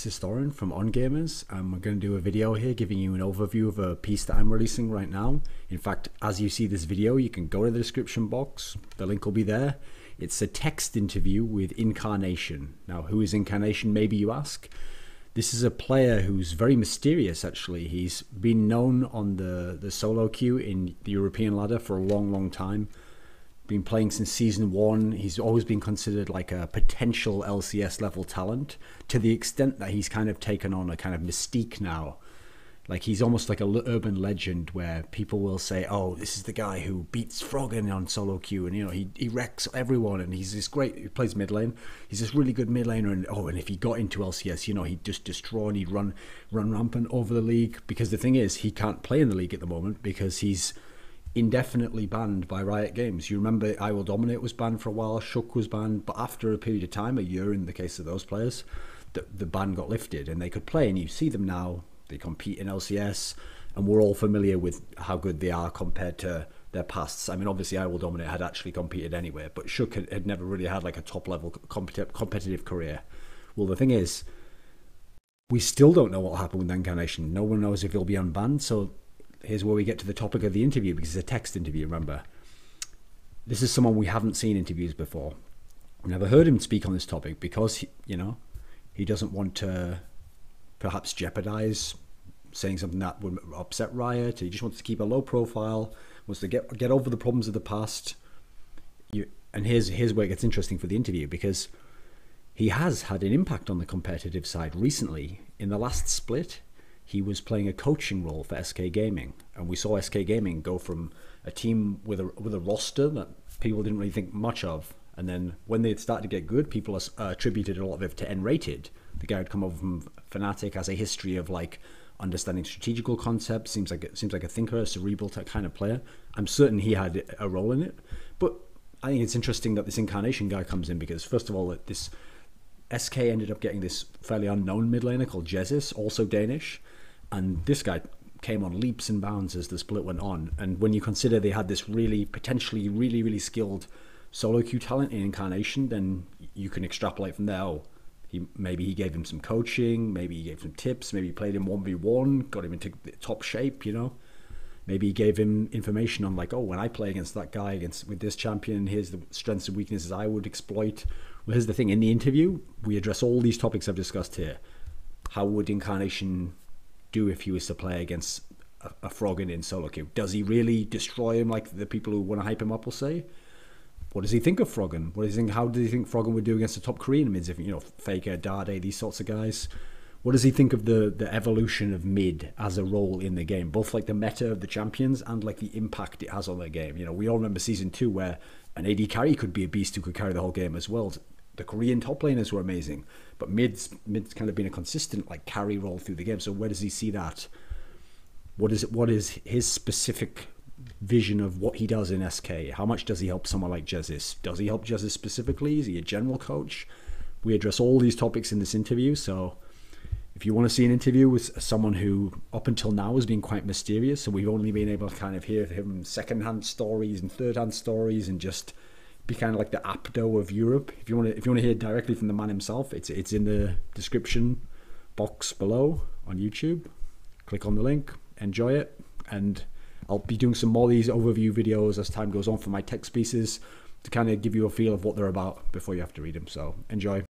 Incarnati0n from On Gamers. I'm going to do a video here giving you an overview of a piece that I'm releasing right now. In fact, as you see this video, you can go to the description box. The link will be there. It's a text interview with Incarnati0n. Now, who is Incarnati0n, maybe you ask? This is a player who's very mysterious, actually. He's been known on the solo queue in the European ladder for a long time. Been playing since season 1. He's always been considered like a potential LCS level talent, to the extent that he's kind of taken on a kind of mystique now. Like, he's almost like a urban legend where people will say, oh, this is the guy who beats Froggen on solo queue, and you know, he wrecks everyone, and he's this great, he plays mid lane, he's this really good mid laner, and oh, and if he got into LCS, you know, he'd just destroy and he'd run rampant over the league. Because the thing is, he can't play in the league at the moment because he's indefinitely banned by Riot Games. You remember I Will Dominate was banned for a while, Shook was banned, but after a period of time, a year in the case of those players, the ban got lifted and they could play, and you see them now, they compete in LCS, and we're all familiar with how good they are compared to their pasts. I mean, obviously I Will Dominate had actually competed anyway, but Shook had never really had like a top level competitive career. Well, the thing is, we still don't know what will happen with Incarnati0n. No one knows if he'll be unbanned, so here's where we get to the topic of the interview, because it's a text interview, remember. This is someone we haven't seen interviews before. We've never heard him speak on this topic because, he doesn't want to perhaps jeopardize saying something that would upset Riot. He just wants to keep a low profile, wants to get over the problems of the past. And here's where it gets interesting for the interview, because he has had an impact on the competitive side recently. In the last split, he was playing a coaching role for SK Gaming, and we saw SK Gaming go from a team with a roster that people didn't really think much of, and then when they started to get good, people attributed a lot of it to N-Rated. The guy had come over from Fnatic, has a history of like understanding strategical concepts, seems like a thinker, a cerebral type kind of player. I'm certain he had a role in it, but I think it's interesting that this Incarnati0n guy comes in, because first of all, this SK ended up getting this fairly unknown mid laner called Jesus, also Danish. And this guy came on leaps and bounds as the split went on. And when you consider they had this potentially really skilled solo queue talent in Incarnati0n, then you can extrapolate from there. Oh, maybe he gave him some coaching, maybe he gave him tips, maybe he played him 1v1, got him into top shape, Maybe he gave him information on like, oh, when I play against that guy, with this champion, here's the strengths and weaknesses I would exploit. Well, here's the thing. In the interview, we address all these topics I've discussed here. How would Incarnati0n do if he was to play against a Froggen in solo queue? Does he really destroy him like the people who want to hype him up will say? What does he think of Froggen? How does he think Froggen would do against the top Korean mids, if Faker, Dade, these sorts of guys? What does he think of the evolution of mid as a role in the game, both like the meta of the champions and like the impact it has on the game? We all remember season 2 where an AD carry could be a beast who could carry the whole game as well. The Korean top laners were amazing, but mid's kind of been a consistent like carry role through the game. So where does he see that? What is his specific vision of what he does in SK? How much does he help someone like Jesus? Does he help Jesus specifically? Is he a general coach? We address all these topics in this interview. So if you want to see an interview with someone who up until now has been quite mysterious, so we've only been able to kind of hear him second-hand stories and third-hand stories and just be kind of like the Apdo of Europe. If you want to hear directly from the man himself, it's in the description box below on YouTube. Click on the link, enjoy it, and I'll be doing some more of these overview videos as time goes on for my text pieces to kind of give you a feel of what they're about before you have to read them. So enjoy.